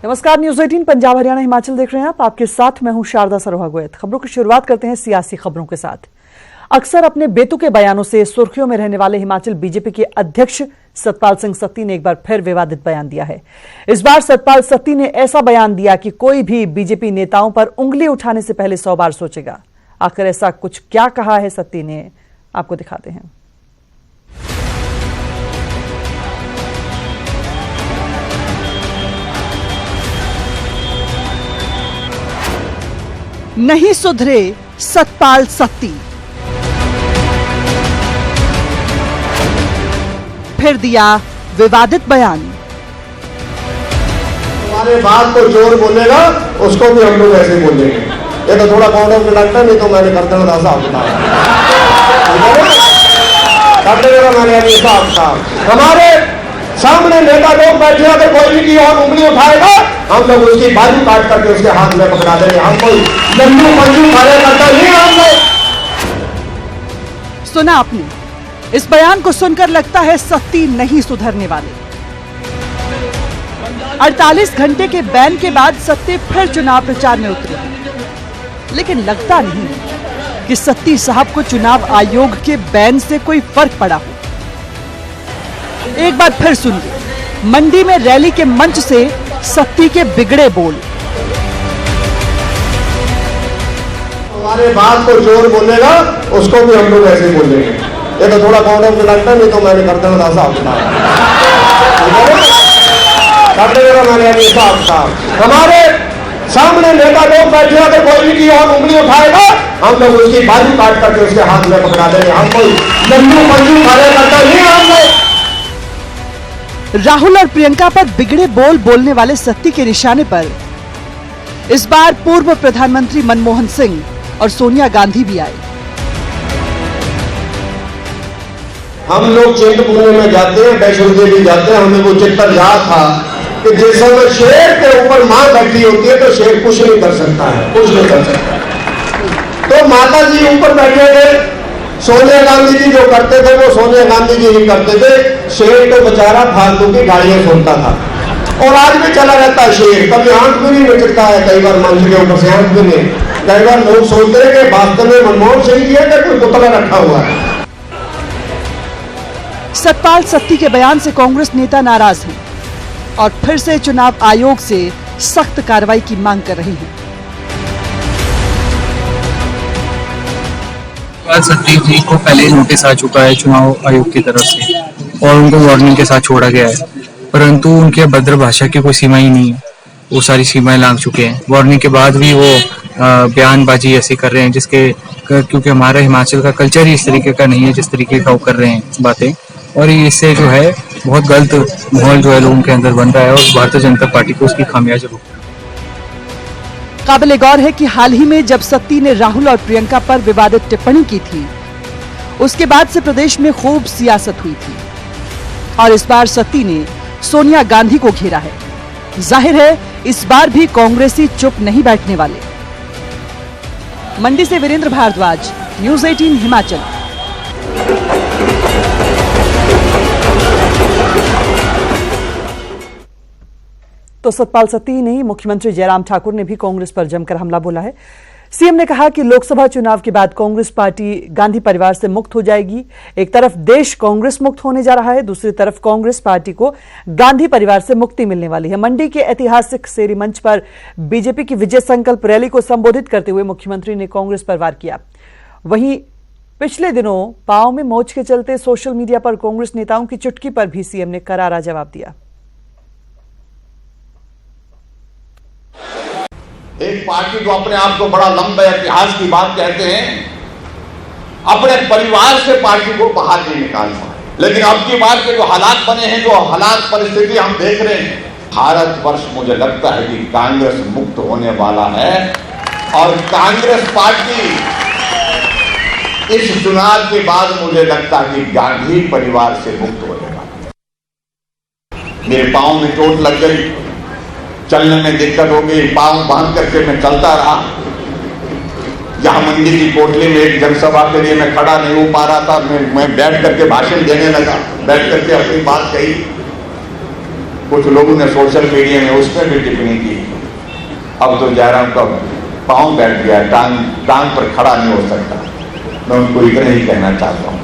नमस्कार, न्यूज 18 पंजाब हरियाणा हिमाचल देख रहे हैं आप। आपके साथ मैं हूं शारदा सरोहा। खबरों की शुरुआत करते हैं सियासी खबरों के साथ। अक्सर अपने बेतुके बयानों से सुर्खियों में रहने वाले हिमाचल बीजेपी के अध्यक्ष सतपाल सिंह सत्ती ने एक बार फिर विवादित बयान दिया है। इस बार सतपाल सत्ती ने ऐसा बयान दिया कि कोई भी बीजेपी नेताओं पर उंगली उठाने से पहले 100 बार सोचेगा। आखिर ऐसा कुछ क्या कहा है सत्ती ने, आपको दिखाते हैं। नहीं सुधरे सतपाल सत्ती, फिर दिया विवादित बयान। हमारे बात को चोर बोलेगा उसको भी हम लोग ऐसे बोलेंगे। ये तो थोड़ा कॉन्ड ऑफ कंडक्ट है, नहीं तो मैंने कर देना था साहब बताया मैंने हिसाब साहब। हमारे सामने नेता लोग बैठे हैं, तो कोई भी और उंगली उठाएगा हम लोग उसकी बाजू काट करके उसके हाथ में पकड़ा देंगे। हम कोई लंबू पंजू कार्यकर्ता नहीं हम लोग। सुना आपने, इस बयान को सुनकर लगता है सत्ती नहीं सुधरने वाले। 48 घंटे के बैन के बाद सत्ती फिर चुनाव प्रचार में उतरे, लेकिन लगता नहीं कि सत्ती साहब को चुनाव आयोग के बैन से कोई फर्क पड़ा हो। एक बार फिर सुनिए, मंडी में रैली के मंच से सत्ती के बिगड़े बोल। हमारे बात को चोर बोलेगा उसको भी हम लोग ऐसे बोलेंगे। ये तो थोड़ा कॉन्ड ऑफ कंडक्ट है, नहीं तो मैंने कर देना था साहब बताया मैंने हिसाब साहब। हमारे सामने नेता लोग बैठे हैं, तो कोई भी और उंगली उठाएगा हम लोग उसकी बाजू काट करके उसके हाथ में पकड़ा देंगे। हम कोई लंबू पंजू कार्यकर्ता नहीं हम लोग। राहुल और प्रियंका पर बिगड़े बोल बोलने वाले सत्ती के निशाने पर इस बार पूर्व प्रधानमंत्री मनमोहन सिंह और सोनिया गांधी भी आए। हम लोग चिंतपूर्णी में जाते हैं, वैष्णो देवी जाते हैं, हमें वो चिंतन याद था कि जिस समय शेर के ऊपर मां बैठी होती है तो शेर कुछ नहीं कर सकता है, कुछ नहीं कर सकता। तो माता जी ऊपर बैठे थे, सोनिया गांधी जी जो करते थे वो सोनिया गांधी जी ही करते थे। शेर तो बेचारा फालतू की गालियां सुनता था और आज भी चला रहता है शेर। कभी आंख भी नहीं मिचकता है, कई बार मंच के ऊपर से आंख भी नहीं। कई बार लोग सोचते हैं कि वास्तव में मनमोहन सिंह जी है कि कोई पुतला रखा हुआ है। सतपाल सत्ती के बयान से कांग्रेस नेता नाराज हैं और फिर से चुनाव आयोग से सख्त कार्रवाई की मांग कर रहे हैं। सत्ती जी को पहले नोटिस आ चुका है चुनाव आयोग की तरफ से और उनको वार्निंग के साथ छोड़ा गया है, परंतु उनके अभद्र भाषा की कोई सीमा ही नहीं है। वो सारी सीमाएं लांघ चुके हैं। वार्निंग के बाद भी वो बयानबाजी ऐसी कर रहे हैं क्योंकि हमारा हिमाचल का कल्चर ही इस तरीके का नहीं है जिस तरीके का वो कर रहे हैं बातें, और इससे जो है बहुत गलत माहौल जो है लोगों के अंदर बन रहा है और भारतीय जनता पार्टी को उसकी खामियाजा भुगतना। काबिले गौर है कि हाल ही में जब सत्ती ने राहुल और प्रियंका पर विवादित टिप्पणी की थी, उसके बाद से प्रदेश में खूब सियासत हुई थी और इस बार सत्ती ने सोनिया गांधी को घेरा है। जाहिर है इस बार भी कांग्रेसी चुप नहीं बैठने वाले। मंडी से वीरेंद्र भारद्वाज, न्यूज 18 हिमाचल। तो सतपाल सत्ती ही नहीं, मुख्यमंत्री जयराम ठाकुर ने भी कांग्रेस पर जमकर हमला बोला है। सीएम ने कहा कि लोकसभा चुनाव के बाद कांग्रेस पार्टी गांधी परिवार से मुक्त हो जाएगी। एक तरफ देश कांग्रेस मुक्त होने जा रहा है, दूसरी तरफ कांग्रेस पार्टी को गांधी परिवार से मुक्ति मिलने वाली है। मंडी के ऐतिहासिक सेरी मंच पर बीजेपी की विजय संकल्प रैली को संबोधित करते हुए मुख्यमंत्री ने कांग्रेस पर वार किया। वहीं पिछले दिनों पांव में मोच के चलते सोशल मीडिया पर कांग्रेस नेताओं की चुटकी पर भी सीएम ने करारा जवाब दिया। एक पार्टी जो अपने आप को बड़ा लंबे इतिहास की बात कहते हैं, अपने परिवार से पार्टी को बाहर नहीं निकाल पाए। लेकिन अब की बार के जो हालात बने हैं, जो हालात परिस्थिति हम देख रहे हैं, भारतवर्ष मुझे लगता है कि कांग्रेस मुक्त होने वाला है और कांग्रेस पार्टी इस चुनाव के बाद मुझे लगता है कि गांधी परिवार से मुक्त होने वाला है। मेरे पांव में चोट लग गई, चलने में दिक्कत हो गई, पांव बांध करके मैं चलता रहा। यहाँ मंडी की कोटली में एक जनसभा के लिए मैं खड़ा नहीं हो पा रहा था। मैं बैठ करके भाषण देने लगा, बैठ करके अपनी बात कही। कुछ लोगों ने सोशल मीडिया में उस पर भी टिप्पणी की, अब तो जयराम का पांव बैठ गया, टांग पर खड़ा नहीं हो सकता। मैं उनको इतना ही कहना चाहता हूँ,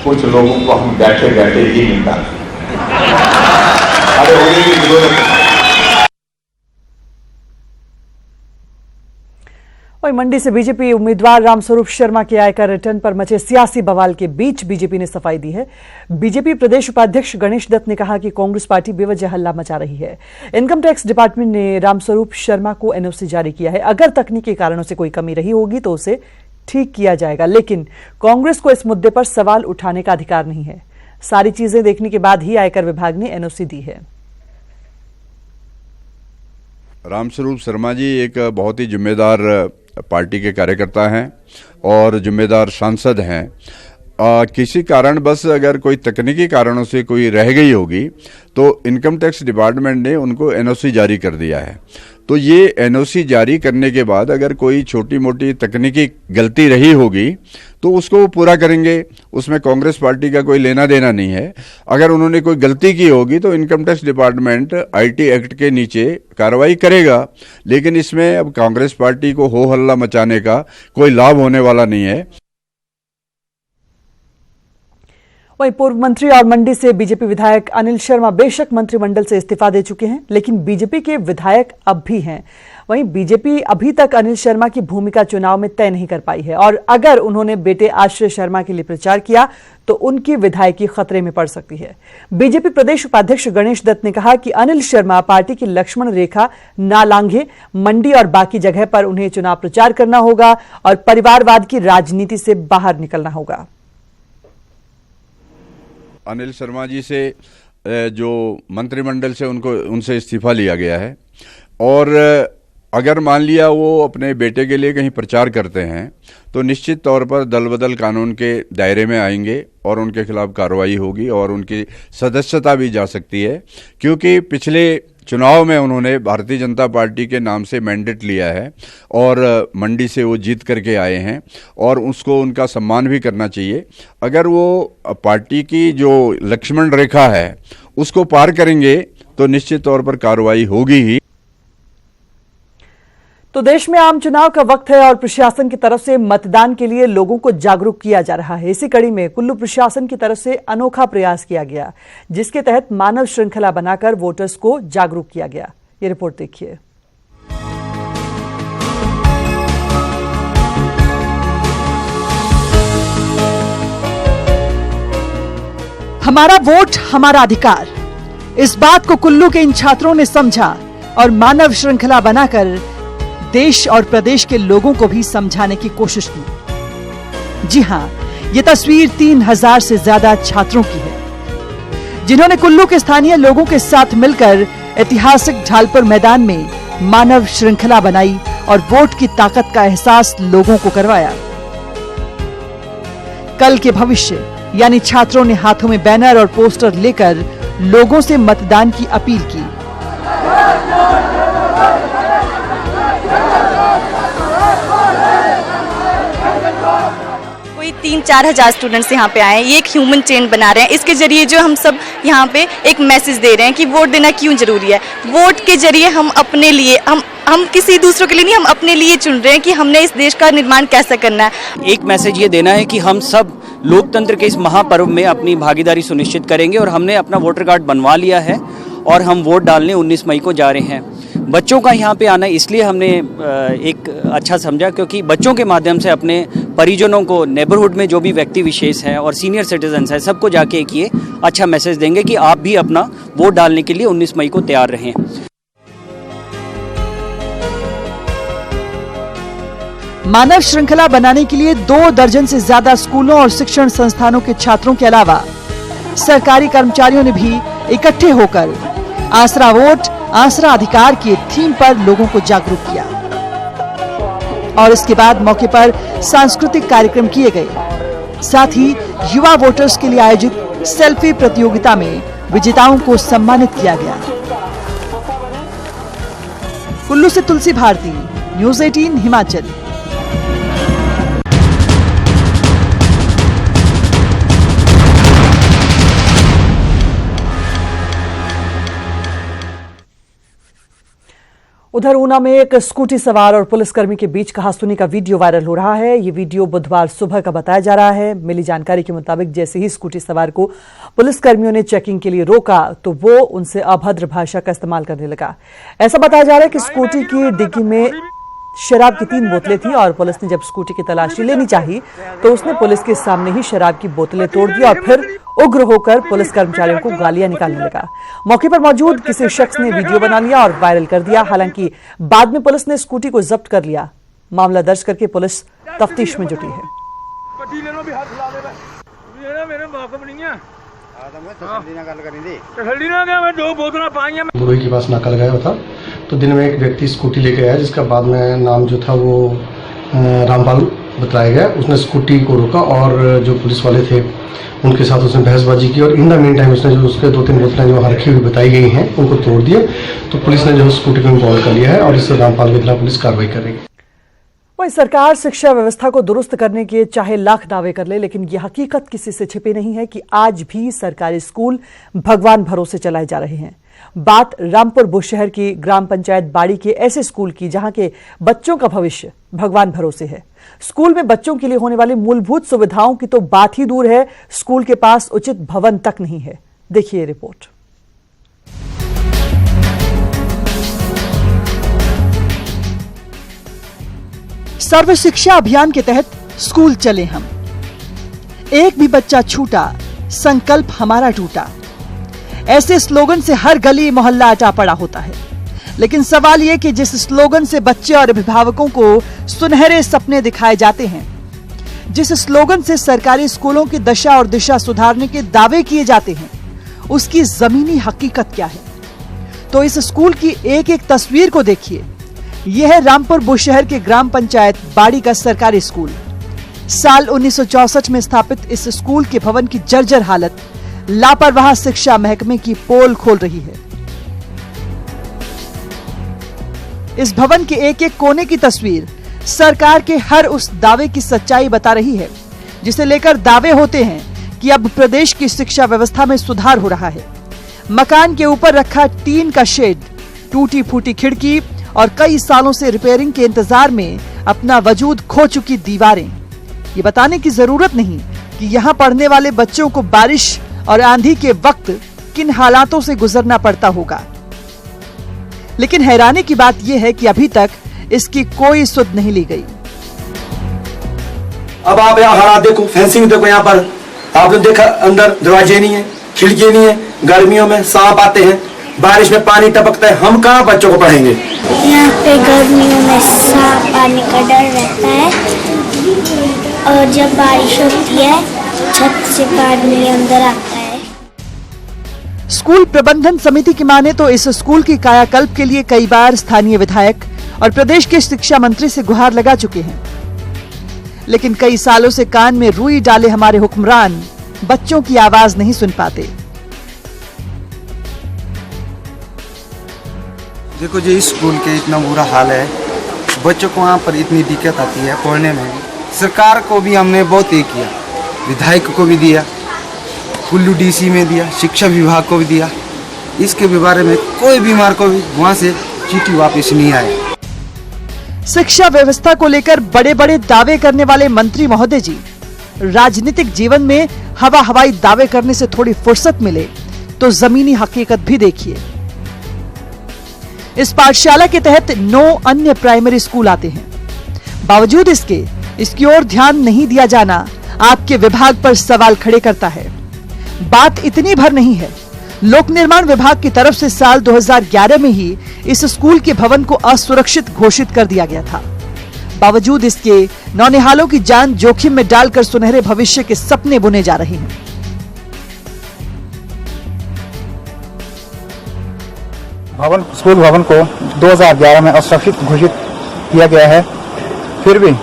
कुछ लोगों को हम बैठे बैठे ही निकालें, अरे होने की जरूरत है। वहीं मंडी से बीजेपी उम्मीदवार रामस्वरूप शर्मा के आयकर रिटर्न पर मचे सियासी बवाल के बीच बीजेपी ने सफाई दी है। बीजेपी प्रदेश उपाध्यक्ष गणेश दत्त ने कहा कि कांग्रेस पार्टी बेवजह हल्ला मचा रही है। इनकम टैक्स डिपार्टमेंट ने रामस्वरूप शर्मा को एनओसी जारी किया है। अगर तकनीकी कारणों से कोई कमी रही होगी तो उसे ठीक किया जाएगा, लेकिन कांग्रेस को इस मुद्दे पर सवाल उठाने का अधिकार नहीं है। सारी चीजें देखने के बाद ही आयकर विभाग ने एनओसी दी है। रामस्वरूप शर्मा जी एक बहुत ही जिम्मेदार पार्टी के कार्यकर्ता हैं और जिम्मेदार सांसद हैं। किसी कारण बस अगर कोई तकनीकी कारणों से कोई रह गई होगी तो इनकम टैक्स डिपार्टमेंट ने उनको एनओसी जारी कर दिया है। तो ये एनओसी जारी करने के बाद अगर कोई छोटी मोटी तकनीकी गलती रही होगी तो उसको वो पूरा करेंगे, उसमें कांग्रेस पार्टी का कोई लेना देना नहीं है। अगर उन्होंने कोई गलती की होगी तो income tax department IT act के नीचे कार्रवाई करेगा, लेकिन इसमें अब कांग्रेस पार्टी को हो हल्ला मचाने का कोई लाभ होने वाला नहीं है। वहीं पूर्व मंत्री और मंडी से बीजेपी विधायक अनिल शर्मा बेशक मंत्रिमंडल से इस्तीफा दे चुके हैं, लेकिन बीजेपी के विधायक अब भी हैं। वहीं बीजेपी अभी तक अनिल शर्मा की भूमिका चुनाव में तय नहीं कर पाई है और अगर उन्होंने बेटे आश्रय शर्मा के लिए प्रचार किया तो उनकी विधायकी खतरे में पड़ सकती है। बीजेपी प्रदेश उपाध्यक्ष गणेश दत्त ने कहा कि अनिल शर्मा पार्टी की लक्ष्मण रेखा ना लांघे, मंडी और बाकी जगह पर उन्हें चुनाव प्रचार करना होगा और परिवारवाद की राजनीति से बाहर निकलना होगा। अनिल शर्मा जी से जो मंत्रिमंडल से उनसे इस्तीफा लिया गया है और अगर मान लिया वो अपने बेटे के लिए कहीं प्रचार करते हैं तो निश्चित तौर पर दल बदल कानून के दायरे में आएंगे और उनके खिलाफ कार्रवाई होगी और उनकी सदस्यता भी जा सकती है, क्योंकि पिछले चुनाव में उन्होंने भारतीय जनता पार्टी के नाम से मैंडेट लिया है और मंडी से वो जीत करके आए हैं और उसको उनका सम्मान भी करना चाहिए। अगर वो पार्टी की जो लक्ष्मण रेखा है उसको पार करेंगे तो निश्चित तौर पर कार्रवाई होगी ही। तो देश में आम चुनाव का वक्त है और प्रशासन की तरफ से मतदान के लिए लोगों को जागरूक किया जा रहा है। इसी कड़ी में कुल्लू प्रशासन की तरफ से अनोखा प्रयास किया गया, जिसके तहत मानव श्रृंखला बनाकर वोटर्स को जागरूक किया गया। ये रिपोर्ट देखिए। हमारा वोट हमारा अधिकार, इस बात को कुल्लू के इन छात्रों ने समझा और मानव श्रृंखला बनाकर देश और प्रदेश के लोगों को भी समझाने की कोशिश की। जी हां, ये तस्वीर 3000 से ज्यादा छात्रों की है, जिन्होंने कुल्लू के स्थानीय लोगों के साथ मिलकर ऐतिहासिक ढालपुर मैदान में मानव श्रृंखला बनाई और वोट की ताकत का एहसास लोगों को करवाया। कल के भविष्य यानी छात्रों ने हाथों में बैनर और पोस्टर लेकर लोगों से मतदान की अपील की। कोई 3-4 हजार स्टूडेंट्स यहाँ पे आए हैं। ये एक ह्यूमन चेन बना रहे हैं। इसके जरिए जो हम सब यहाँ पे एक मैसेज दे रहे हैं कि वोट देना क्यों जरूरी है। वोट के जरिए हम अपने लिए, हम किसी दूसरों के लिए नहीं, हम अपने लिए चुन रहे हैं कि हमने इस देश का निर्माण कैसे करना है। एक मैसेज ये देना है कि हम सब लोकतंत्र के इस महापर्व में अपनी भागीदारी सुनिश्चित करेंगे और हमने अपना वोटर कार्ड बनवा लिया है और हम वोट डालने 19 मई को जा रहे हैं। बच्चों का यहाँ पे आना इसलिए हमने एक अच्छा समझा क्योंकि बच्चों के माध्यम से अपने परिजनों को, नेबरहुड में जो भी व्यक्ति विशेष हैं और सीनियर सिटीजन्स हैं, सबको जाके एक ये अच्छा मैसेज देंगे कि आप भी अपना वोट डालने के लिए 19 मई को तैयार रहें। मानव श्रृंखला बनाने के लिए 2 दर्जन से ज्यादा स्कूलों और शिक्षण संस्थानों के छात्रों के अलावा सरकारी कर्मचारियों ने भी इकट्ठे होकर आसरा वोट आसरा अधिकार की थीम पर लोगों को जागरूक किया और इसके बाद मौके पर सांस्कृतिक कार्यक्रम किए गए। साथ ही युवा वोटर्स के लिए आयोजित सेल्फी प्रतियोगिता में विजेताओं को सम्मानित किया गया। कुल्लू से तुलसी भारती, न्यूज़ 18 हिमाचल। उधर ऊना में एक स्कूटी सवार और पुलिसकर्मी के बीच कहासुनी का वीडियो वायरल हो रहा है। ये वीडियो बुधवार सुबह का बताया जा रहा है। मिली जानकारी के मुताबिक जैसे ही स्कूटी सवार को पुलिसकर्मियों ने चेकिंग के लिए रोका तो वो उनसे अभद्र भाषा का इस्तेमाल करने लगा। ऐसा बताया जा रहा है कि स्कूटी की डिग्गी में शराब की 3 बोतलें थी और पुलिस ने जब स्कूटी की तलाशी लेनी चाही तो उसने पुलिस के सामने ही शराब की बोतलें तोड़ दी और फिर उग्र होकर पुलिस कर्मचारियों को गालियां निकालने लगा। मौके पर मौजूद किसी शख्स ने वीडियो बना लिया और वायरल कर दिया। हालांकि बाद में पुलिस ने स्कूटी को जब्त कर लिया। मामला दर्ज करके पुलिस तफ्तीश में जुटी है। मुंबई के पास नाका लगाया हुआ था तो दिन में एक व्यक्ति स्कूटी लेके आया जिसका बाद में नाम जो था वो रामपाल बताया गया। उसने स्कूटी को रोका और जो पुलिस वाले थे उनके साथ उसने बहसबाजी की और इन द मीन टाइम उसने जो उसके 2-3 बोतलें जो वहाँ रखी हुई बताई गई हैं उनको तोड़ दिए। तो पुलिस ने जो स्कूटी को इंपॉन्ड कर लिया है और इससे रामपाल के खिलाफ पुलिस कार्रवाई कर रही है। वही सरकार शिक्षा व्यवस्था को दुरुस्त करने के चाहे लाख दावे कर ले, लेकिन यह हकीकत किसी से छिपी नहीं है कि आज भी सरकारी स्कूल भगवान भरोसे चलाए जा रहे हैं। बात रामपुर बुशहर की ग्राम पंचायत बाड़ी के ऐसे स्कूल की जहां के बच्चों का भविष्य भगवान भरोसे है। स्कूल में बच्चों के लिए होने वाली मूलभूत सुविधाओं की तो बात ही दूर है, स्कूल के पास उचित भवन तक नहीं है। देखिए रिपोर्ट। सर्व शिक्षा अभियान के तहत स्कूल चले हम, एक भी बच्चा छूटा, संकल्प हमारा टूटा। ऐसे स्लोगन से हर गली मोहल्ला अटा पड़ा होता है। लेकिन सवाल यह कि जिस स्लोगन से बच्चे और अभिभावकों को सुनहरे सपने दिखाए जाते हैं, जिस स्लोगन से सरकारी स्कूलों की दशा और दिशा सुधारने के दावे किए जाते हैं, उसकी जमीनी हकीकत क्या है? तो इस स्कूल की एक एक तस्वीर को देखिए। यह है रामपुर बुशहर के ग्राम पंचायत बाड़ी का सरकारी स्कूल। साल 1964 में स्थापित इस स्कूल के भवन की जर्जर हालत लापरवाह शिक्षा महकमे की पोल खोल रही है। इस भवन के एक एक कोने की तस्वीर सरकार के हर उस दावे की सच्चाई बता रही है जिसे लेकर दावे होते हैं कि अब प्रदेश की शिक्षा व्यवस्था में सुधार हो रहा है। मकान के ऊपर रखा टीन का शेड, टूटी फूटी खिड़की और कई सालों से रिपेयरिंग के इंतजार में अपना वजूद खो चुकी दीवारें। ये बताने की जरूरत नहीं कि यहाँ पढ़ने वाले बच्चों को बारिश और आंधी के वक्त किन हालातों से गुजरना पड़ता होगा। लेकिन हैरानी की बात यह है कि अभी तक इसकी कोई सुध नहीं ली गई। अब आप यहाँ हालात देखो, फेंसिंग देखो, यहाँ पर आपने देखा अंदर दरवाजे नहीं है, खिड़की नहीं है, गर्मियों में सांप आते हैं, बारिश में पानी टपकता है, हम कहाँ बच्चों को पढ़ेंगे? यहाँ पे गर्मियों में सांप आने का डर रहता है और जब बारिश होती है छत से पानी अंदर आता है। स्कूल प्रबंधन समिति की माने तो इस स्कूल की कायाकल्प के लिए कई बार स्थानीय विधायक और प्रदेश के शिक्षा मंत्री से गुहार लगा चुके हैं, लेकिन कई सालों से कान में रुई डाले हमारे हुक्मरान बच्चों की आवाज नहीं सुन पाते। देखो जी, इस स्कूल के इतना बुरा हाल है, बच्चों को वहाँ पर इतनी दिक्कत आती है पढ़ने में। सरकार को भी हमने बहुत ये किया, विधायक को भी दिया, कुल्लू डीसी में दिया, शिक्षा विभाग को भी दिया। इसके भी बारे में कोई बीमार को भी वहाँ से चिट्ठी वापस नहीं आए। शिक्षा व्यवस्था को लेकर बड़े बड़े दावे करने वाले मंत्री महोदय जी, राजनीतिक जीवन में हवा हवाई दावे करने से थोड़ी फुर्सत मिले तो जमीनी हकीकत भी देखिए। इस पाठशाला के तहत 9 अन्य प्राइमरी स्कूल आते हैं। बावजूद इसकी ओर ध्यान नहीं दिया जाना आपके विभाग पर सवाल खड़े करता है। बात इतनी भर नहीं है, लोक निर्माण विभाग की तरफ से साल 2011 में ही इस स्कूल के भवन को असुरक्षित घोषित कर दिया गया था। बावजूद इसके नौनिहालों की जान जोखिम में डालकर सुनहरे भविष्य के सपने बुने जा रहे हैं। स्कूल भवन को 2011 में असुरक्षित घोषित किया गया है। फिर भी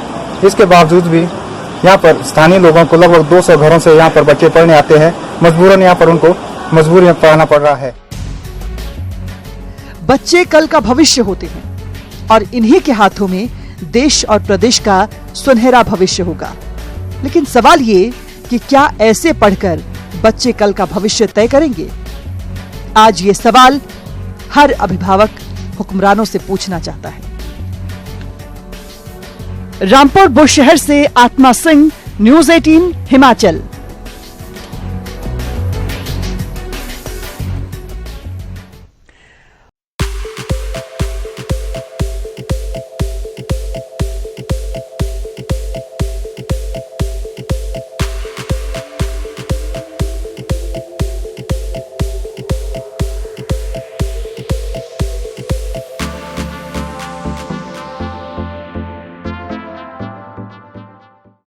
इसके बावजूद भी यहाँ पर स्थानीय लोगों को लगभग 200 घरों से यहाँ पर बच्चे पढ़ने आते हैं। मजबूरन यहाँ पर उनको मजबूरी में पढ़ाना पड़ रहा है। बच्चे कल का भविष्य होते हैं और इन्हीं के हाथों में देश और प्रदेश का सुनहरा भविष्य होगा। लेकिन सवाल ये कि क्या ऐसे पढ़कर बच्चे कल का भविष्य तय करेंगे? आज ये सवाल हर अभिभावक हुक्मरानों से पूछना चाहता है। रामपुर बुशहर से आत्मा सिंह, न्यूज़ 18 हिमाचल।